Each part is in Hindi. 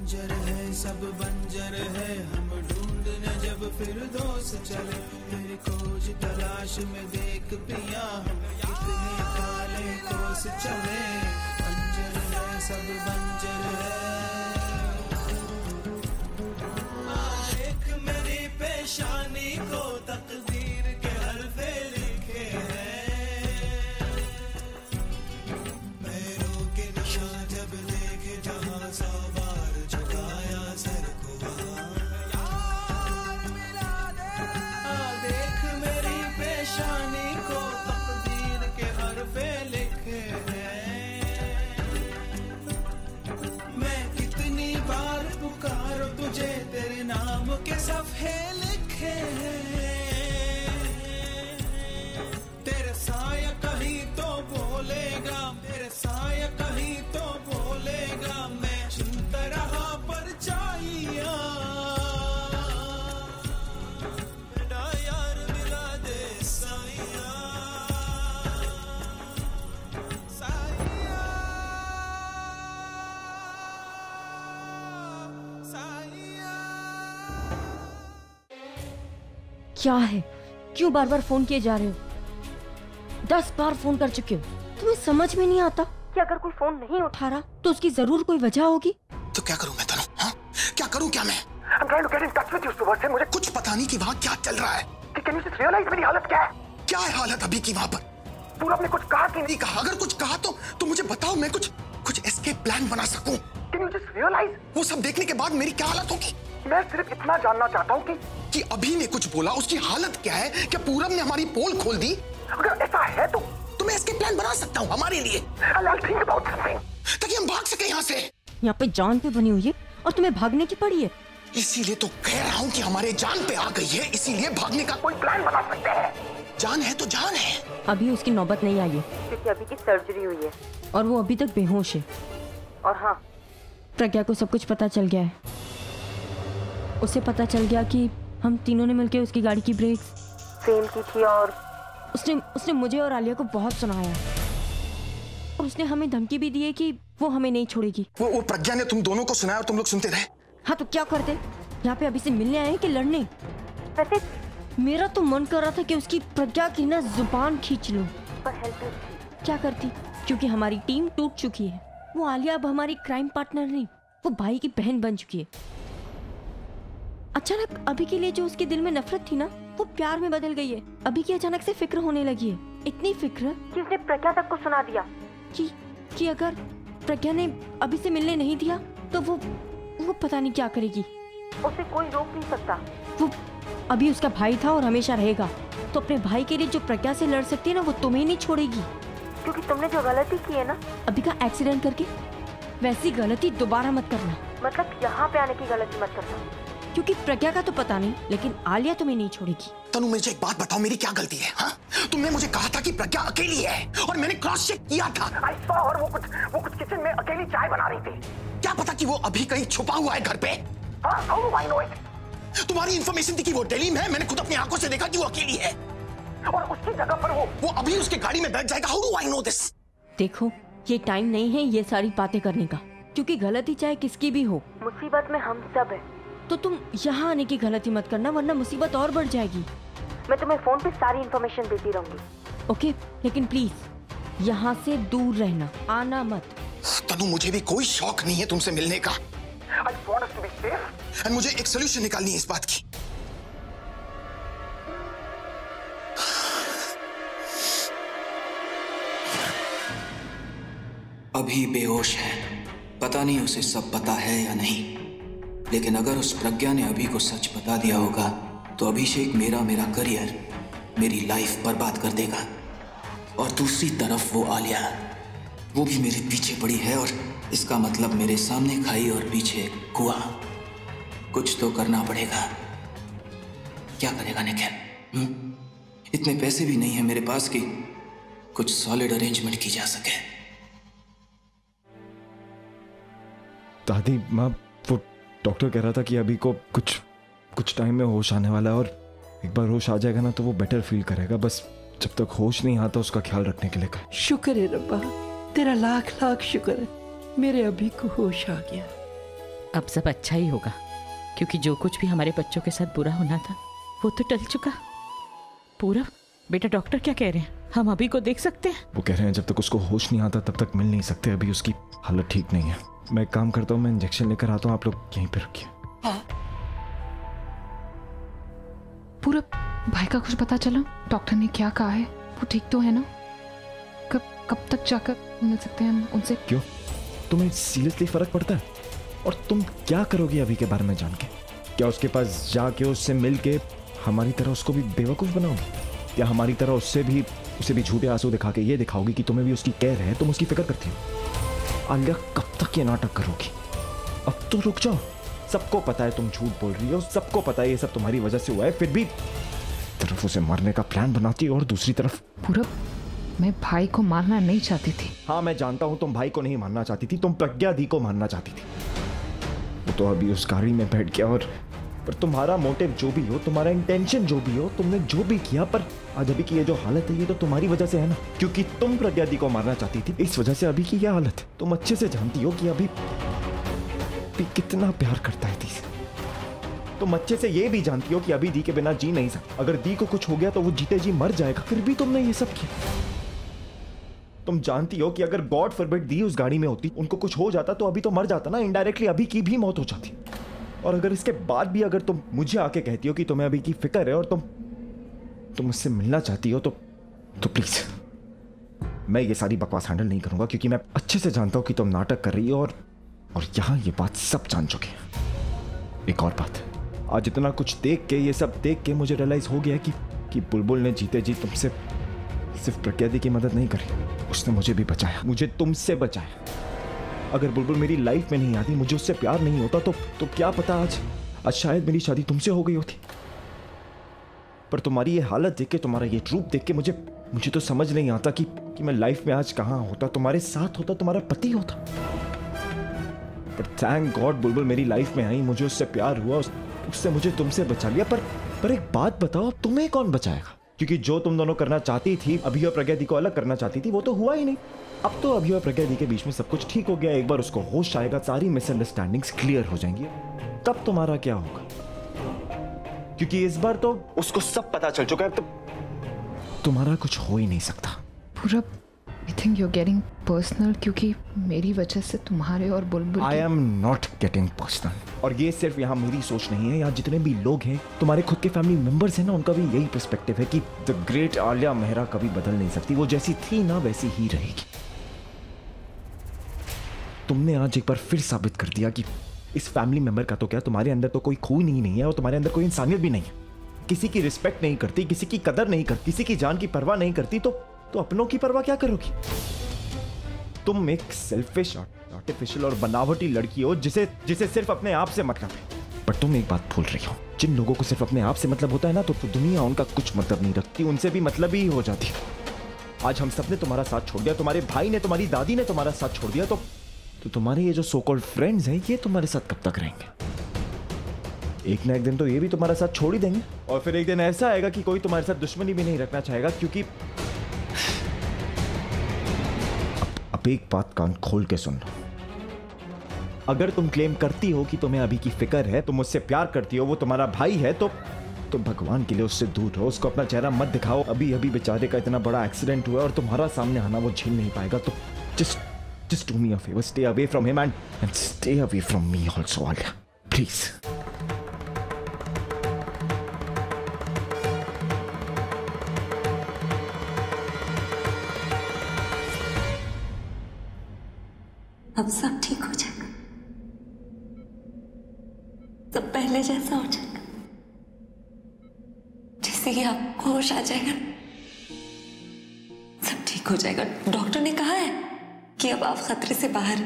बंजर है सब बंजर है, हम ढूंढने जब फिर दोस्त चले, मेरी खोज तलाश में देख पिया हम कितने काले कोस चले। बंजर है सब बंजर है, एक मेरी पेशानी को तकदीर के हरफे लिखे हैं, पैरों के निशान जब देखे जहां 100 बार झुकाया सर को वहां, देख मेरी पेशानी को तकदीर के हरफे लिखे हैं, मैं कितनी बार पुकारूं तुझे तेरे नाम के सफ़े लिखे हैं, तेरे साया कहीं तो बोलेगा, तेरे साया कहीं तो बोलेगा, मैं चुनता रहा परछाइयां, मेरा यार मिला दे साइया, साइया, साइया। क्या है? क्यों बार बार फोन किए जा रहे हो? 10 बार फोन कर चुके हो। तुम्हें समझ में नहीं आता कि अगर कोई फोन नहीं उठा रहा तो उसकी जरूर कोई वजह होगी। तो क्या करूं मैं तनु? हाँ? क्या करूं क्या मैं? I'm trying to get in touch with you सुबह से, मुझे कुछ पता नहीं कि वहाँ क्या चल रहा है। Can you just realize मेरी हालत क्या है? क्या है हालत अभी की वहाँ पर? पूरब ने कुछ कहा कि नहीं कहा? अगर कुछ कहा तो मुझे बताओ, मैं कुछ एस्केप प्लान बना सकूं। Can you just realize? वो सब देखने के बाद मेरी क्या हालत होगी? मैं सिर्फ इतना जानना चाहता हूँ कि अभी ने कुछ बोला, उसकी हालत क्या है? क्या पूरब ने हमारी पोल खोल दी? अगर ऐसा है तो मैं एस्केप प्लान बना सकता हूँ हमारे लिए, I'll think about something, ताकि हम भाग सके यहाँ से। यहाँ पे जान पे बनी हुई है और तुम्हें भागने की पड़ी है। इसीलिए तो कह रहा हूँ कि हमारे जान पे आ गई है, इसीलिए भागने का कोई प्लान बना सकते हैं। जान है तो जान है। अभी उसकी नौबत नहीं आई है क्योंकि अभी की सर्जरी हुई है और वो अभी तक बेहोश है। और हाँ, प्रज्ञा को सब कुछ पता चल गया है। उसे पता चल गया कि हम तीनों ने मिलकर उसकी गाड़ी की ब्रेक्स फेल की थी और उसने मुझे और आलिया को बहुत सुनाया और उसने हमें धमकी भी दी है कि वो हमें नहीं छोड़ेगी। वो प्रज्ञा ने तुम दोनों को सुनाया और तुम लोग सुनते रहे? हाँ, तो क्या करते? यहाँ पे अभी से मिलने आए हैं कि लड़ने? वैसे मेरा तो मन कर रहा था कि उसकी प्रज्ञा की ना जुबान खींच लूं, पर हेल्पलेस क्या करती क्योंकि हमारी टीम टूट चुकी है। वो आलिया अब हमारी क्राइम पार्टनर नहीं, वो भाई की बहन बन चुकी है। अचानक अभी के लिए जो उसके दिल में नफरत थी ना, वो प्यार में बदल गई है। अभी की अचानक से फिक्र होने लगी है, इतनी फिक्र कि उसने प्रज्ञा तक को सुना दिया कि अगर प्रज्ञा ने अभी से मिलने नहीं दिया तो वो पता नहीं क्या करेगी। उसे कोई रोक नहीं सकता। वो अभी उसका भाई था और हमेशा रहेगा, तो अपने भाई के लिए जो प्रज्ञा से लड़ सकती है ना, वो तुम्हें नहीं छोड़ेगी। क्योंकि तुमने जो गलती की है ना अभी का एक्सीडेंट करके, वैसी गलती दोबारा मत करना। मतलब यहाँ पे आने की गलती मत करना, क्योंकि प्रज्ञा का तो पता नहीं, लेकिन आलिया तुम्हें नहीं छोड़ेगी। तनु, मुझे एक बात बताओ, मेरी क्या गलती है? हाँ, तुमने मुझे कहा था कि प्रज्ञा अकेली है और मैंने क्रॉस चेक किया था। I saw her, वो कुछ किचन में अकेली चाय बना रही थी। क्या पता कि वो अभी कहीं छुपा हुआ है घर पे? हाँ, how do I know it? तुम्हारी इन्फॉर्मेशन थी कि वो दिल्ली में है। मैंने खुद अपनी आंखों से देखा कि वो अकेली है और उसकी जगह पर वो अभी उसके गाड़ी में बैठ जाएगा। How do I know this? देखो, ये टाइम नहीं है ये सारी बातें करने का, क्योंकि गलती चाहे किसकी भी हो, मुसीबत में हम सब है। तो तुम यहाँ आने की गलती मत करना, वरना मुसीबत और बढ़ जाएगी। मैं तुम्हें फोन पे सारी इन्फॉर्मेशन देती रहूंगी, ओके? लेकिन प्लीज यहाँ से दूर रहना, आना मत। तनु, मुझे भी कोई शौक नहीं है तुमसे मिलने का। I want us to be safe. और मुझे एक सोल्यूशन निकालनी है इस बात की। अभी बेहोश है, पता नहीं उसे सब पता है या नहीं, लेकिन अगर उस प्रज्ञा ने अभी को सच बता दिया होगा तो अभिषेक मेरा करियर, मेरी लाइफ बर्बाद कर देगा। और दूसरी तरफ वो आलिया, वो भी मेरे पीछे पड़ी है और इसका मतलब मेरे सामने खाई और पीछे कुआं। कुछ तो करना पड़ेगा। क्या करेगा निखिल? इतने पैसे भी नहीं है मेरे पास कि कुछ सॉलिड अरेंजमेंट की जा सके। दादी माँ, वो डॉक्टर कह रहा था कि अभी को कुछ टाइम में होश आने वाला है और एक बार होश आ जाएगा ना तो वो बेटर फील करेगा। बस जब तक होश नहीं आता उसका ख्याल रखने के लिए कहा। शुक्र है रब्बा, तेरा लाख लाख शुक्र है, मेरे अभी को होश आ गया। अब सब अच्छा ही होगा, क्योंकि जो कुछ भी हमारे बच्चों के साथ बुरा होना था वो तो टल चुका। पूरब बेटा, डॉक्टर क्या कह रहे हैं? हम अभी को देख सकते हैं? वो कह रहे हैं जब तक उसको होश नहीं आता तब तक मिल नहीं सकते, अभी उसकी हालत ठीक नहीं है। मैं एक काम करता हूँ, मैं इंजेक्शन लेकर आता हूँ, आप लोग यहीं पे रुकिए। पूरब, भाई का कुछ पता चला? डॉक्टर ने क्या कहा है? वो ठीक तो है ना? कब तक जाकर मिल सकते हैं हम उनसे? क्यों, तुम्हें सीरियसली फर्क पड़ता है? और तुम क्या करोगी अभी के बारे में जान के? क्या उसके पास जाके उससे मिल के हमारी तरह उसको भी बेवकूफ़ बनाओगी, या हमारी तरह उसे भी झूठे आंसू दिखा के ये दिखाओगी कि तुम्हें भी उसकी केयर है, तुम उसकी फिक्र करती हो? आलिया, कब तक ये नाटक करोगी? अब तो रुक जाओ। सबको पता है तुम झूठ बोल रही हो, सबको पता है ये सब तुम्हारी वजह से हुआ है, फिर भी तरफ उसे मारने का प्लान बनाती है और दूसरी तरफ। पूरब, मैं भाई को मारना नहीं चाहती थी। हाँ, मैं जानता हूँ तुम भाई को नहीं मारना चाहती थी, तुम प्रज्ञा दी को मारना चाहती थी। वो तो अभी उस गाड़ी में बैठ गया, और पर तुम्हारा मोटिव जो भी हो, तुम्हारा इंटेंशन जो भी हो, तुमने जो भी किया, पर आज अभी की ये जो हालत है ये तो तुम्हारी वजह से है ना, क्योंकि तुम प्रज्ञा दी को मारना चाहती थी, इस वजह से अभी की यह हालत है। तुम अच्छे से जानती हो कि अभी कितना प्यार करता है दी से। तुम अच्छे से ये भी जानती हो कि अभी दी के बिना जी नहीं सकता। अगर दी को कुछ हो गया तो वो जीते जी मर जाएगा, फिर भी तुमने ये सब किया। तुम जानती हो कि अगर गॉड फॉरबिड दी उस गाड़ी में होती, उनको कुछ हो जाता तो अभी तो मर जाता ना, इनडायरेक्टली अभी की भी मौत हो जाती। और अगर इसके बाद भी अगर तुम मुझे आके कहती हो कि तुम्हें अभी की फिक्र है और तुम मुझसे मिलना चाहती हो, तो प्लीज मैं ये सारी बकवास हैंडल नहीं करूंगा, क्योंकि मैं अच्छे से जानता हूं कि तुम नाटक कर रही हो, और यहां ये बात सब जान चुके हैं। एक और बात, आज इतना कुछ देख के, ये सब देख के मुझे रियलाइज हो गया कि बुलबुल ने जीते जी तुमसे सिर्फ प्रज्ञा दी की मदद नहीं करी, उसने मुझे भी बचाया, मुझे तुमसे बचाया। अगर बुलबुल मेरी लाइफ में नहीं आती, मुझे उससे प्यार नहीं होता, तो क्या पता आज शायद मेरी शादी तुमसे हो गई होती। पर तुम्हारी ये हालत देख के, तुम्हारा ये रूप देख के मुझे तो समझ नहीं आता कि मैं लाइफ में आज कहाँ होता, तुम्हारे साथ होता, तुम्हारा पति होता। पर थैंक गॉड बुलबुल मेरी लाइफ में आई, मुझे उससे प्यार हुआ, उससे मुझे तुमसे बचा लिया। पर एक बात बताओ, तुम्हें कौन बचाएगा? क्योंकि जो तुम दोनों करना चाहती थी, अभी और प्रज्ञा दी को अलग करना चाहती थी, वो तो हुआ ही नहीं। अब तो अभी और प्रज्ञा दी के बीच में सब कुछ ठीक हो गया, एक बार उसको होश आएगा, सारी मिसअंडरस्टैंडिंग्स क्लियर हो जाएंगी, तब तुम्हारा क्या होगा? क्योंकि इस बार तो उसको सब पता चल चुका है, तो तुम्हारा कुछ हो ही नहीं सकता। Purab, I think you are getting personal, क्योंकि मेरी वजह से तुम्हारे और Bulbul. I am not getting personal. और ये सिर्फ यहाँ मेरी सोच नहीं है, यहाँ जितने भी लोग हैं, तुम्हारे खुद के फैमिली मेंबर्स हैं ना, उनका भी यही पर्सपेक्टिव है कि द ग्रेट आलिया मेहरा कभी बदल नहीं सकती, वो जैसी थी ना वैसी ही रहेगी। तुमने आज एक बार फिर साबित कर दिया कि इस फैमिली मेंबर का तो क्या, तुम्हारे अंदर तो कोई खून ही नहीं है, और तुम्हारे अंदर कोई इंसानियत भी नहीं है। किसी की रिस्पेक्ट नहीं करती, किसी की कदर नहीं करती, किसी की जान की परवाह नहीं करती, तो अपनों की परवाह क्या करोगी? तुम एक सेल्फिश, आर्टिफिशियल और बनावटी लड़की हो जिसे सिर्फ अपने आप से मतलब है। पर तुम एक बात भूल रही हो, जिन लोगों को सिर्फ अपने आप से मतलब होता है ना, तो दुनिया उनका कुछ मतलब नहीं रखती, उनसे भी मतलब ही हो जाती। आज हम सब ने तुम्हारा साथ छोड़ दिया, तुम्हारे भाई ने, तुम्हारी दादी ने तुम्हारा साथ छोड़ दिया, तो तुम्हारे ये जो सो कॉल्ड फ्रेंड्स हैं, ये तुम्हारे साथ कब तक रहेंगे? एक ना एक दिन तो ये भी तुम्हारा साथ छोड़ ही देंगे, और फिर एक दिन ऐसा आएगा कि कोई तुम्हारे साथ दुश्मनी भी नहीं रखना चाहेगा। क्योंकि अब एक बात कान खोल के सुन लो, अगर तुम क्लेम करती हो कि तुम्हें अभी की फिक्र है, तुम मुझसे प्यार करती हो, वो तुम्हारा भाई है, तो भगवान के लिए उससे दूर रहो, उसको अपना चेहरा मत दिखाओ। अभी बेचारे का इतना बड़ा एक्सीडेंट हुआ और तुम्हारा सामने आना वो झेल नहीं पाएगा, तो just do me a favor, stay away from him and stay away from me also, Alia, please. अब सब ठीक हो जाएगा, सब पहले जैसा हो जाएगा, जैसे कि आपको होश आ जाएगा, सब ठीक हो जाएगा। डॉक्टर ने कहा है कि अब आप खतरे से बाहर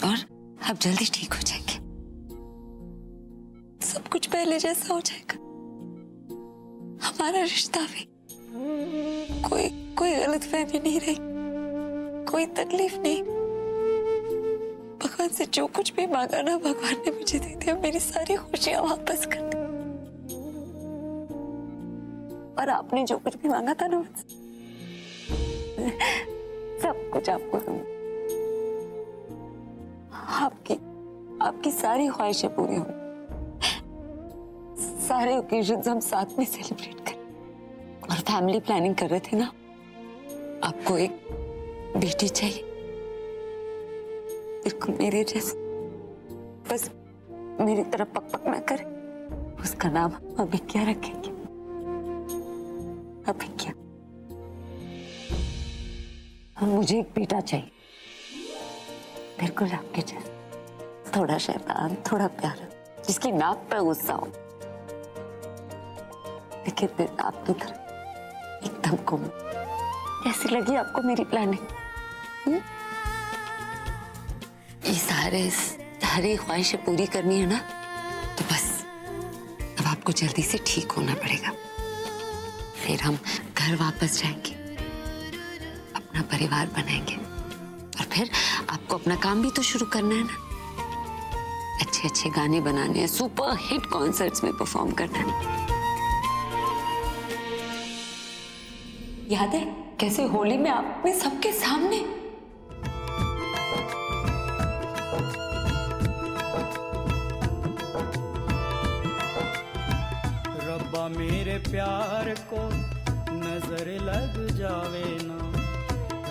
और आप जल्दी ठीक हो जाएंगे, सब कुछ पहले जैसा हो जाएगा। हमारा रिश्ता भी कोई गलतफहमी नहीं रही, कोई तकलीफ नहीं। भगवान से जो कुछ भी मांगा ना, भगवान ने मुझे दे दिया, मेरी सारी खुशियां वापस कर दी। और आपने जो कुछ भी मांगा था ना मुझसे, सब कुछ आपको दूंगी। आपकी सारी ख्वाहिशें पूरी हों, सारे ओकेजन्स हम साथ में सेलिब्रेट करें। और फैमिली प्लानिंग कर रहे थे ना, आपको एक बेटी चाहिए, बिल्कुल मेरे जैसे, बस मेरी तरफ पक पक ना करे। उसका नाम अभिज्ञा रखेंगे, अभिज्ञा। मुझे एक बेटा चाहिए, बिल्कुल आपके जैसे, थोड़ा शैतान, थोड़ा प्यारा, जिसकी नाक पे गुस्सा हो, लेकिन फिर आपकी तरह एकदम कोमल। कैसी लगी आपको मेरी प्लानिंग? ये सारी ख्वाहिशें पूरी करनी है ना, तो बस अब आपको जल्दी से ठीक होना पड़ेगा। फिर हम घर वापस जाएंगे, अपना परिवार बनाएंगे, और फिर आपको अपना काम भी तो शुरू करना है ना। अच्छे अच्छे गाने बनाने हैं, सुपर हिट कॉन्सर्ट्स में परफॉर्म करना है। याद है कैसे होली में आपने सबके सामने रब्बा मेरे प्यार को नजर लग जावे ना,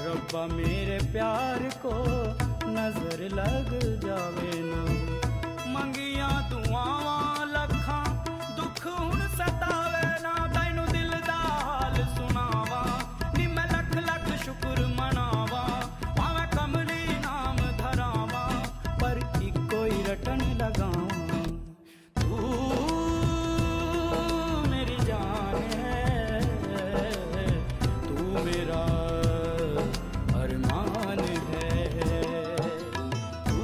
रब्बा मेरे प्यार को नजर लग जावे ना। मंगिया दुआवां लखां दुख हुण सतावे ना, तैनू दिल दा हाल सुनावा, नी मैं लख लख शुक्र मनावा, भावें कमली नाम धरावा, पर इको ही रटन लगावा। तू मेरी जान है, तू मेरा अरमान है, तू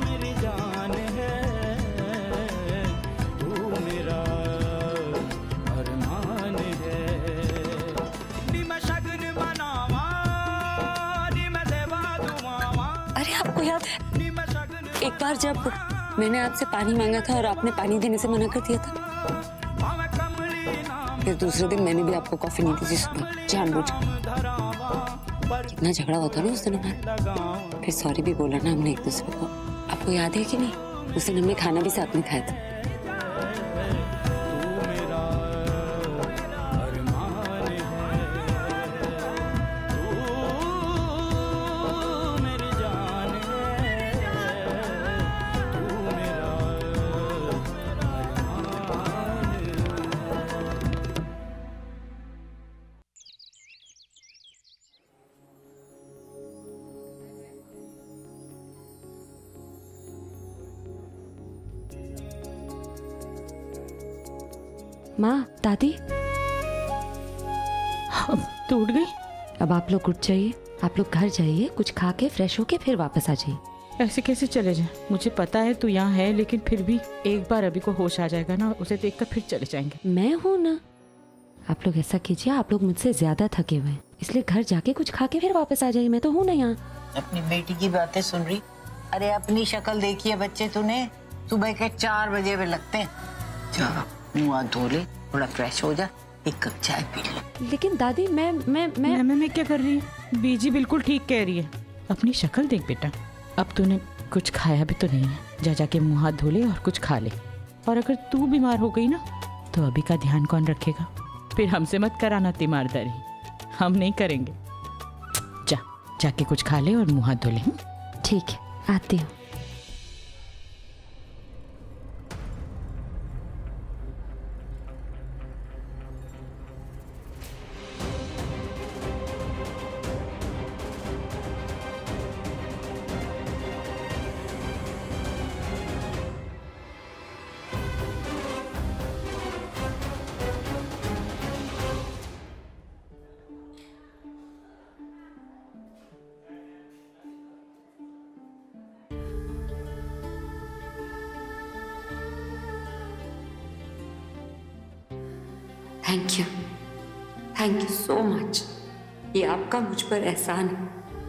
मेरी जान है, तू मेरा अरमान है। नी मैं शगन मनावा, नी मैं देवा दुआवा। अरे आपको याद है नी मैं शगन एक बार जब मैंने आपसे पानी मांगा था और आपने पानी देने से मना कर दिया था? भावें कमली नाम फिर दूसरे दिन मैंने भी आपको कॉफी नहीं दी थी सुबह, जानबूझ कर। धरावा, पर कितना झगड़ा होता ना उस दिन हमारा। लगावा। फिर सॉरी भी बोला ना हमने एक दूसरे को। आपको याद है कि नहीं, उस दिन हमने खाना भी साथ में खाया था। तू मेरा अरमान है, तू मेरी जान है, तू मेरा अरमान है। माँ, दादी, तू उठ गई? अब आप लोग उठ जाइए, आप लोग घर जाइए, कुछ खा के फ्रेश होके फिर वापस आ जाइए। ऐसे कैसे चले जाएं? मुझे पता है तू यहाँ है, लेकिन फिर भी एक बार अभी को होश आ जाएगा ना, उसे देखकर फिर चले जाएंगे। मैं हूँ ना। आप लोग ऐसा कीजिए, आप लोग मुझसे ज्यादा थके हुए हैं, इसलिए घर जाके कुछ खा के फिर वापस आ जाइए। मैं तो हूँ ना यहाँ। अपनी बेटी की बातें सुन रही? अरे अपनी शक्ल देखी है बच्चे तूने, सुबह के 4 बजे पे लगते हैं। जा मुँह हाथ धो ले, थोड़ा फ्रेश हो जा, एक कप चाय पी ले। लेकिन दादी मैं क्या कर रही हूँ? बीजी बिल्कुल ठीक कह रही है। अपनी शक्ल देख बेटा, अब तूने कुछ खाया भी तो नहीं है, जा जाके मुँह हाथ धो ले और कुछ खा ले। और अगर तू बीमार हो गई ना, तो अभी का ध्यान कौन रखेगा? फिर हमसे मत कराना तीमारदारी, हम नहीं करेंगे। जाके कुछ खा ले और मुँह हाथ धो ले। ठीक है, आती हूँ। Thank you so much. ये आपका मुझ पर एहसान है,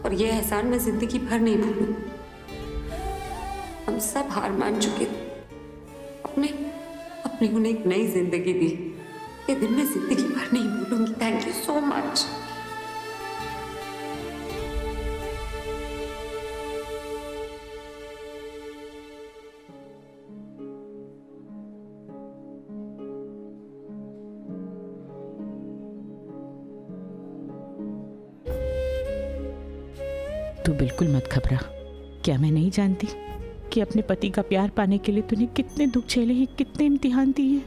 और ये एहसान मैं जिंदगी भर नहीं भूलूंगी। हम सब हार मान चुके थे, अपने उन्हें एक नई जिंदगी दी। ये दिन मैं जिंदगी भर नहीं भूलूंगी। Thank you so much. तू बिल्कुल मत घबरा। क्या मैं नहीं जानती कि अपने पति का प्यार पाने के लिए तूने कितने दुख झेले हैं, कितने इम्तिहान दिए हैं।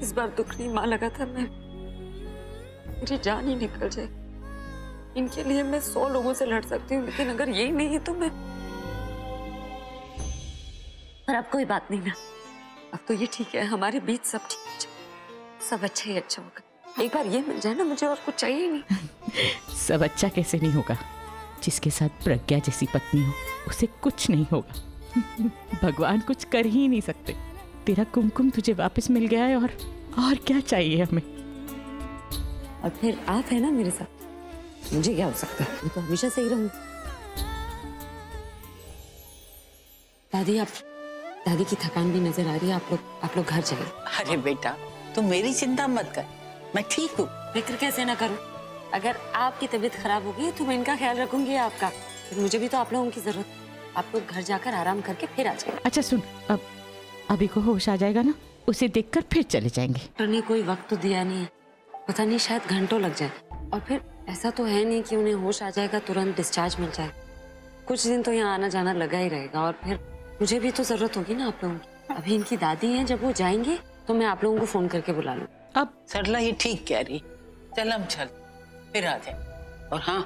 इस बार दुख नहीं मां, लगा था मैं मेरी जान ही निकल जाए। इनके लिए मैं 100 लोगों से लड़ सकती हूँ, लेकिन अगर यही नहीं है तो मैं। पर अब कोई बात नहीं ना, अब तो ये ठीक है, हमारे बीच सब ठीक है, सब अच्छा ही अच्छा होगा। एक बार ये मिल जाए ना, मुझे और कुछ चाहिए ही नहीं। सब अच्छा कैसे नहीं होगा? जिसके साथ प्रज्ञा जैसी पत्नी हो उसे कुछ नहीं होगा। भगवान कुछ कर ही नहीं सकते। तेरा कुमकुम तुझे वापस मिल गया है, और क्या चाहिए हमें? और फिर आप है ना मेरे साथ, मुझे क्या हो सकता है? मैं तो हमेशा सही रहूंगी। दादी की थकान भी नजर आ रही है। आप लोग घर जाइए। अरे बेटा, तुम मेरी चिंता मत कर, मैं ठीक हूँ। फिक्र कैसे ना करूं? अगर आपकी तबीयत खराब होगी तो मैं इनका ख्याल रखूंगी आपका। फिर मुझे भी तो आप लोगों की जरूरत है। आप लोग घर जाकर आराम करके फिर आ जाइए। अच्छा सुन, अब अभी को होश आ जाएगा ना, उसे देखकर फिर चले जाएंगे। डॉक्टर ने कोई वक्त तो दिया नहीं है, पता नहीं शायद घंटों लग जाए। और फिर ऐसा तो है नहीं कि उन्हें होश आ जाएगा तुरंत डिस्चार्ज मिल जाए। कुछ दिन तो यहाँ आना जाना लगा ही रहेगा। और फिर मुझे भी तो जरूरत होगी ना आप लोगों की। अभी इनकी दादी है, जब वो जाएंगे तो मैं आप लोगों को फोन करके बुला लूँ। अब सरला ये ठीक कह रही, चल हम चल फिर आ जाए। और हाँ,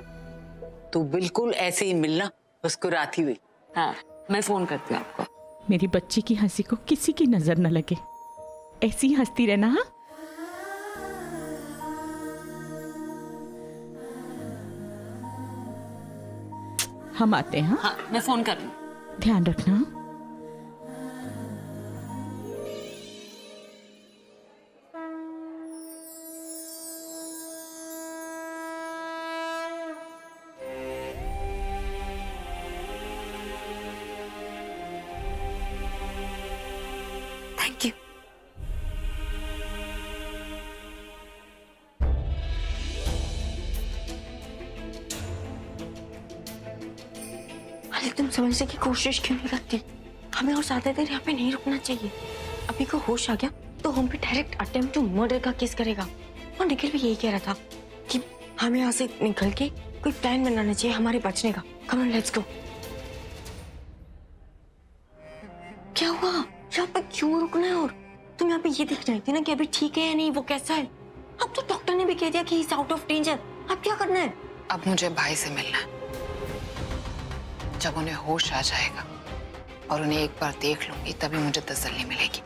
तू बिल्कुल ऐसे ही मिलना मुस्कुराती हुई। हाँ, मैं फोन करती हूँ आपको। मेरी बच्ची की हंसी को किसी की नजर न लगे, ऐसी ही हंसती रहना। हाँ, हम आते हैं। हाँ, मैं फोन कर लूँ। ध्यान रखना। Thank you. अरे तुम समझने की कोशिश क्यों नहीं करती? हमें और ज्यादा देर यहाँ पे नहीं रुकना चाहिए। अभी को होश आ गया तो हम पे डायरेक्ट अटेम्प्ट टू मर्डर का केस करेगा। और निखिल भी यही कह रहा था कि हमें यहाँ से निकल के कोई प्लान बनाना चाहिए हमारे बचने का। Come on, let's go. क्या हुआ? यहाँ पे क्यों रुकना है? और तुम यहाँ पे ये देख रही थी ना कि अभी ठीक है या नहीं, वो कैसा है? अब तो डॉक्टर ने भी कह दिया कि he is out of danger. अब क्या करना है? अब मुझे भाई से मिलना है। जब उन्हें होश आ जाएगा और उन्हें एक बार देख लूंगी तभी मुझे तसल्ली मिलेगी,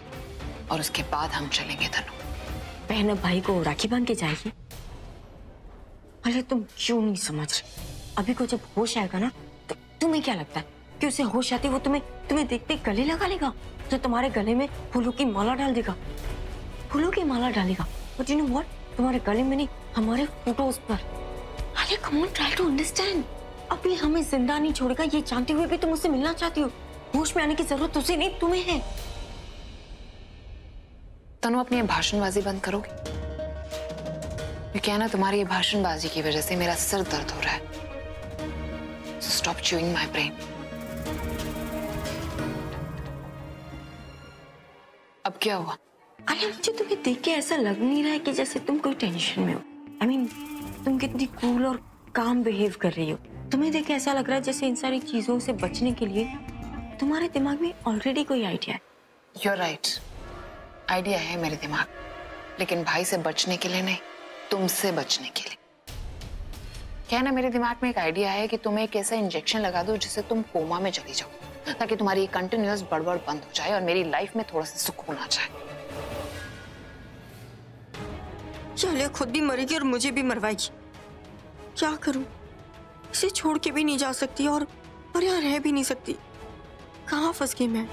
और उसके बाद हम चलेंगे धनु। बहन अब भाई को राखी बांध के जाएगी। अरे तुम क्यों नहीं समझ रही? अभी को जब होश आएगा ना, तो तुम्हें क्या लगता है कि उसे होश आती वो तुम्हें देखते गले लगा लेगा? तो तुम्हारे गले में फूलों की माला डाल देगा, फूलों की माला डालेगा। बट यू नो व्हाट, तुम्हारे गले में नहीं, हमारे फोटोज पर। अरे come on, try to understand. अभी हमें जिंदा नहीं छोड़ेगा, ये जानते हुए भी तुम उससे मिलना चाहती हो। होश में आने की जरूरत उसे नहीं, तुम्हें है। तनु, अपनी ये भाषणबाजी बंद करोगे? क्या ना, तुम्हारी ये भाषणबाजी की वजह से मेरा सिर दर्द हो रहा है। So stop chewing my brain. अब क्या हुआ? अरे मुझे तुम्हें देख के ऐसा लग नहीं रहा है कि जैसे तुम कोई टेंशन में हो। I mean, तुम कितनी कूल और काम बिहेव कर रही हो। तुम्हें देख के ऐसा लग रहा है जैसे इन सारी चीजों से बचने के लिए तुम्हारे दिमाग में ऑलरेडी कोई आइडिया है। You're right. आइडिया है मेरे दिमाग, लेकिन भाई से बचने के लिए नहीं, तुमसे बचने के लिए। क्या है ना, मेरे दिमाग में एक आइडिया है कि तुम्हें एक ऐसा इंजेक्शन लगा दो जिससे तुम कोमा में चली जाओ, ताकि तुम्हारी कंटिन्यूअस बड़बड़ बंद हो जाए और मेरी लाइफ में थोड़ा सा सुकून आ जाए। चलिए, खुद भी मरेगी और मुझे भी मरवाएगी। क्या करूं? इसे छोड़ के भी नहीं जा सकती और यहाँ रह भी नहीं सकती। कहाँ फंस गई मैं?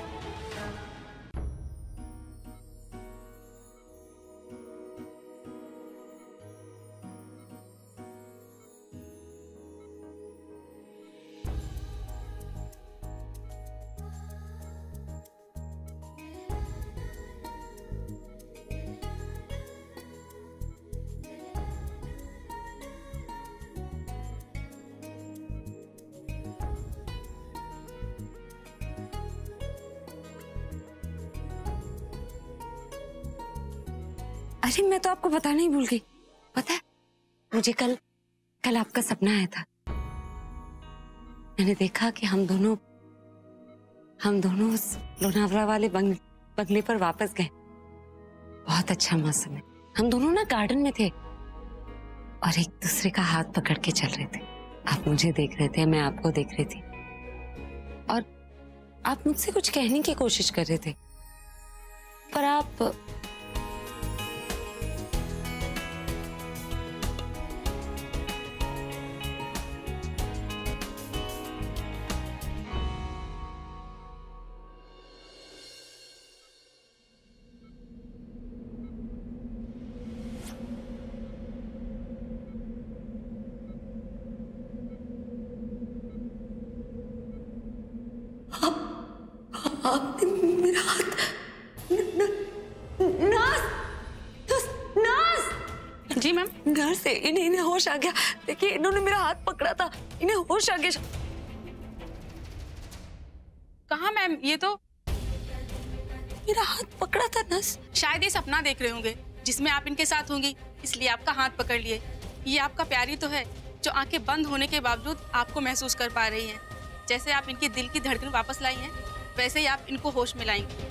अरे मैं तो आपको बताना ही भूल गई। पता है, मुझे कल आपका सपना आया था। मैंने देखा कि हम दोनों उस लोनावला वाले बंगले पर वापस गए। बहुत अच्छा मौसम है। हम दोनों ना गार्डन में थे और एक दूसरे का हाथ पकड़ के चल रहे थे। आप मुझे देख रहे थे, मैं आपको देख रही थी और आप मुझसे कुछ कहने की कोशिश कर रहे थे, पर आप आपने मेरा हाथ नाज जी मैम। घर से इन्हें होश आ गया। देखिए इन्होंने मेरा हाथ पकड़ा था, इन्हें होश आ गया। कहाँ मैम? ये तो मेरा हाथ पकड़ा था नस। शायद ये सपना देख रहे होंगे जिसमें आप इनके साथ होंगी, इसलिए आपका हाथ पकड़ लिए। ये आपका प्यारी तो है जो आंखें बंद होने के बावजूद आपको महसूस कर पा रही हैं। जैसे आप इनके दिल की धड़कन वापस लाई हैं, वैसे ही आप इनको होश में लाएंगे।